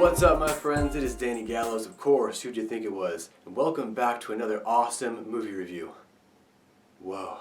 What's up, my friends? It is Danny Gallows, of course, who'd you think it was? And welcome back to another awesome movie review. Whoa.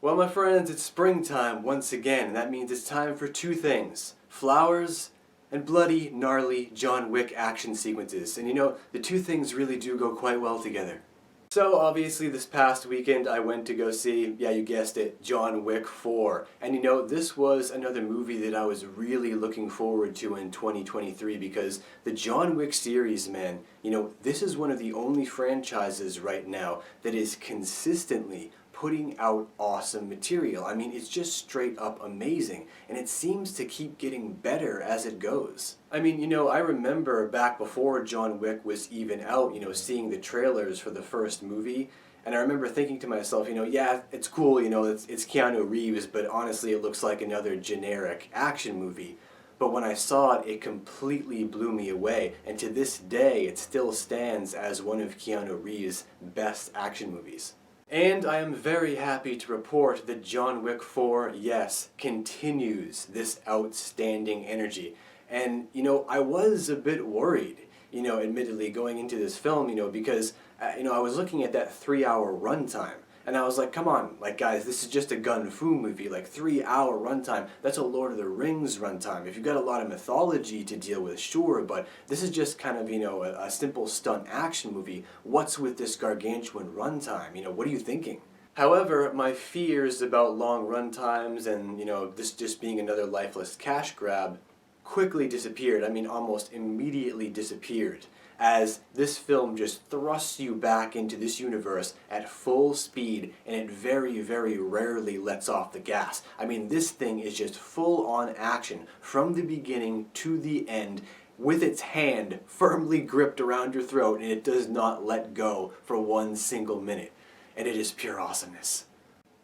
Well, my friends, it's springtime once again, and that means it's time for two things: flowers and bloody, gnarly John Wick action sequences. And you know, the two things really do go quite well together. So obviously this past weekend I went to go see, yeah, you guessed it, John Wick 4. And you know, this was another movie that I was really looking forward to in 2023 because the John Wick series, man, you know, this is one of the only franchises right now that is consistently putting out awesome material. I mean, it's just straight up amazing, and it seems to keep getting better as it goes. I mean, you know, I remember back before John Wick was even out, you know, seeing the trailers for the first movie, and I remember thinking to myself, you know, yeah, it's cool, you know, it's Keanu Reeves, but honestly it looks like another generic action movie. But when I saw it, it completely blew me away, and to this day it still stands as one of Keanu Reeves' best action movies. And I am very happy to report that John Wick 4, yes, continues this outstanding energy. And, you know, I was a bit worried, you know, admittedly, going into this film, you know, because, you know, I was looking at that 3-hour runtime. And I was like, come on, like, guys, this is just a gun fu movie, like 3-hour runtime. That's a Lord of the Rings runtime. If you've got a lot of mythology to deal with, sure, but this is just kind of, you know, a simple stunt action movie. What's with this gargantuan runtime? You know, what are you thinking? However, my fears about long runtimes and, you know, this just being another lifeless cash grab quickly disappeared. I mean, almost immediately disappeared, as this film just thrusts you back into this universe at full speed, and it very, very rarely lets off the gas. I mean, this thing is just full-on action from the beginning to the end, with its hand firmly gripped around your throat, and it does not let go for one single minute. And it is pure awesomeness.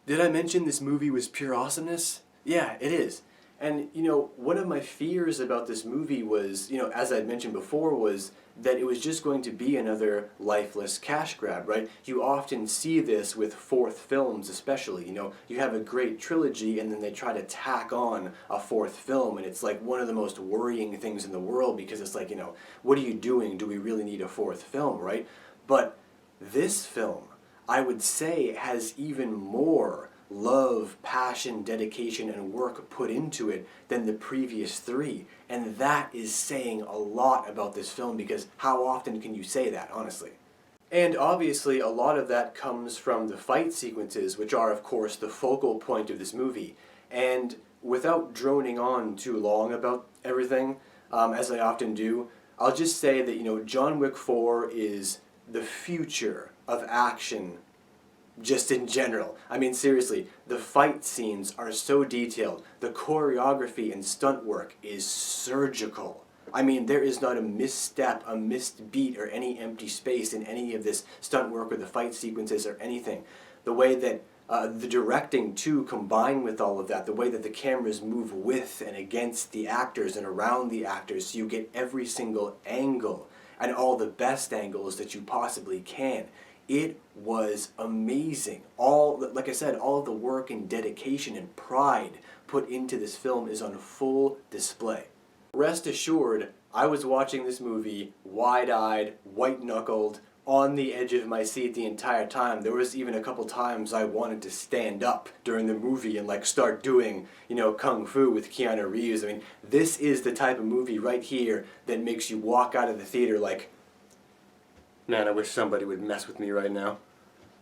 Did I mention this movie was pure awesomeness? Yeah, it is. And, you know, one of my fears about this movie was, you know, as I mentioned before, was that it was just going to be another lifeless cash grab, right? You often see this with fourth films especially, you know, you have a great trilogy and then they try to tack on a fourth film, and it's like one of the most worrying things in the world because it's like, you know, what are you doing? Do we really need a fourth film, right? But this film, I would say, has even more love, passion, dedication, and work put into it than the previous three. And that is saying a lot about this film, because how often can you say that, honestly? And obviously a lot of that comes from the fight sequences, which are of course the focal point of this movie. And without droning on too long about everything, as I often do, I'll just say that, you know, John Wick 4 is the future of action just in general. I mean, seriously, the fight scenes are so detailed. The choreography and stunt work is surgical. I mean, there is not a misstep, a missed beat, or any empty space in any of this stunt work or the fight sequences or anything. The way that the directing, too, combined with all of that, the way that the cameras move with and against the actors and around the actors, so you get every single angle and all the best angles that you possibly can. It was amazing. All, like I said, all of the work and dedication and pride put into this film is on full display. Rest assured, I was watching this movie wide-eyed, white-knuckled, on the edge of my seat the entire time. There was even a couple times I wanted to stand up during the movie and like start doing, you know, kung fu with Keanu Reeves. I mean, this is the type of movie right here that makes you walk out of the theater like, man, I wish somebody would mess with me right now.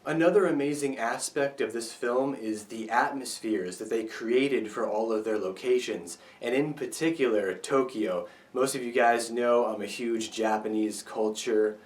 Another amazing aspect of this film is the atmospheres that they created for all of their locations, and in particular, Tokyo. Most of you guys know I'm a huge Japanese culture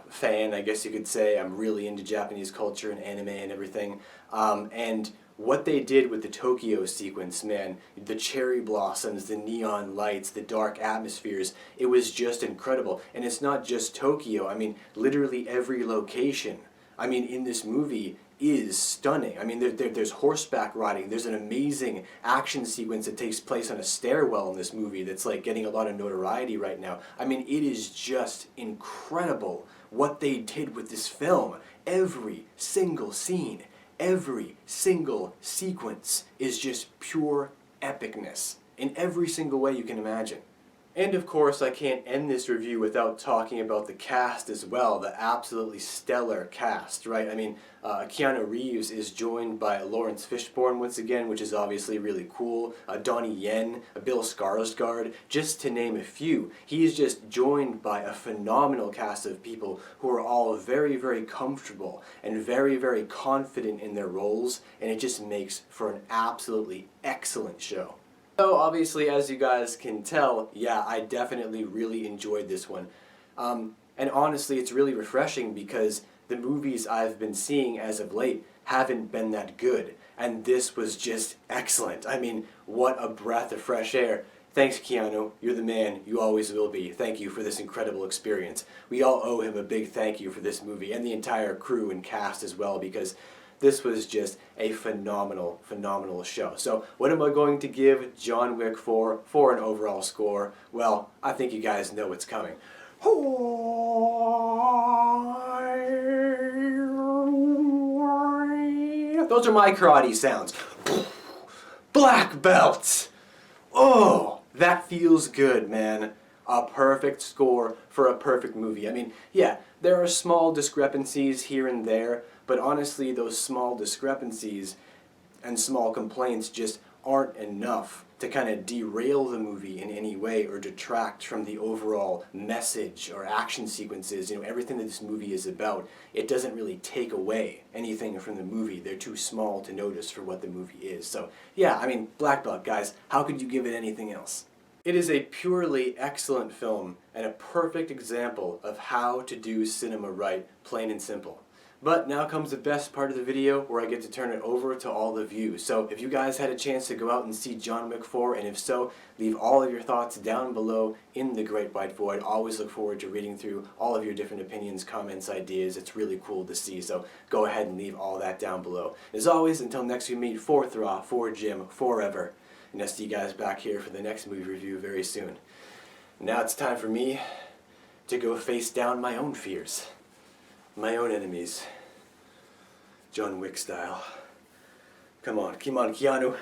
fan, I guess you could say. I'm really into Japanese culture and anime and everything. And what they did with the Tokyo sequence, man, the cherry blossoms, the neon lights, the dark atmospheres, it was just incredible. And it's not just Tokyo, I mean, literally every location, I mean, in this movie is stunning. I mean, there's horseback riding, there's an amazing action sequence that takes place on a stairwell in this movie that's like getting a lot of notoriety right now. I mean, it is just incredible what they did with this film. Every single scene, every single sequence is just pure epicness in every single way you can imagine. And of course, I can't end this review without talking about the cast as well, the absolutely stellar cast, right? I mean, Keanu Reeves is joined by Lawrence Fishburne once again, which is obviously really cool. Donnie Yen, Bill Skarsgård, just to name a few. He's just joined by a phenomenal cast of people who are all very, very comfortable and very, very confident in their roles, and it just makes for an absolutely excellent show. So obviously, as you guys can tell, yeah, I definitely really enjoyed this one. And honestly, it's really refreshing because the movies I've been seeing as of late haven't been that good. And this was just excellent. I mean, what a breath of fresh air. Thanks, Keanu. You're the man. You always will be. Thank you for this incredible experience. We all owe him a big thank you for this movie, and the entire crew and cast as well, because this was just a phenomenal, phenomenal show. So what am I going to give John Wick for an overall score? Well, I think you guys know what's coming. Those are my karate sounds. Black belt! Oh, that feels good, man. A perfect score for a perfect movie. I mean, yeah, there are small discrepancies here and there, but honestly, those small discrepancies and small complaints just aren't enough to kind of derail the movie in any way or detract from the overall message or action sequences, everything that this movie is about. It doesn't really take away anything from the movie. They're too small to notice for what the movie is. So yeah, I mean, Black Belt, guys, how could you give it anything else? It is a purely excellent film and a perfect example of how to do cinema right, plain and simple. But now comes the best part of the video where I get to turn it over to all of you. So if you guys had a chance to go out and see John Wick 4, and if so, leave all of your thoughts down below in the great white void. Always look forward to reading through all of your different opinions, comments, ideas. It's really cool to see, so go ahead and leave all that down below. As always, until next we meet, for Thra, for Jim, forever. And I'll see you guys back here for the next movie review very soon. Now it's time for me to go face down my own fears, my own enemies, John Wick style. Come on, Keanu.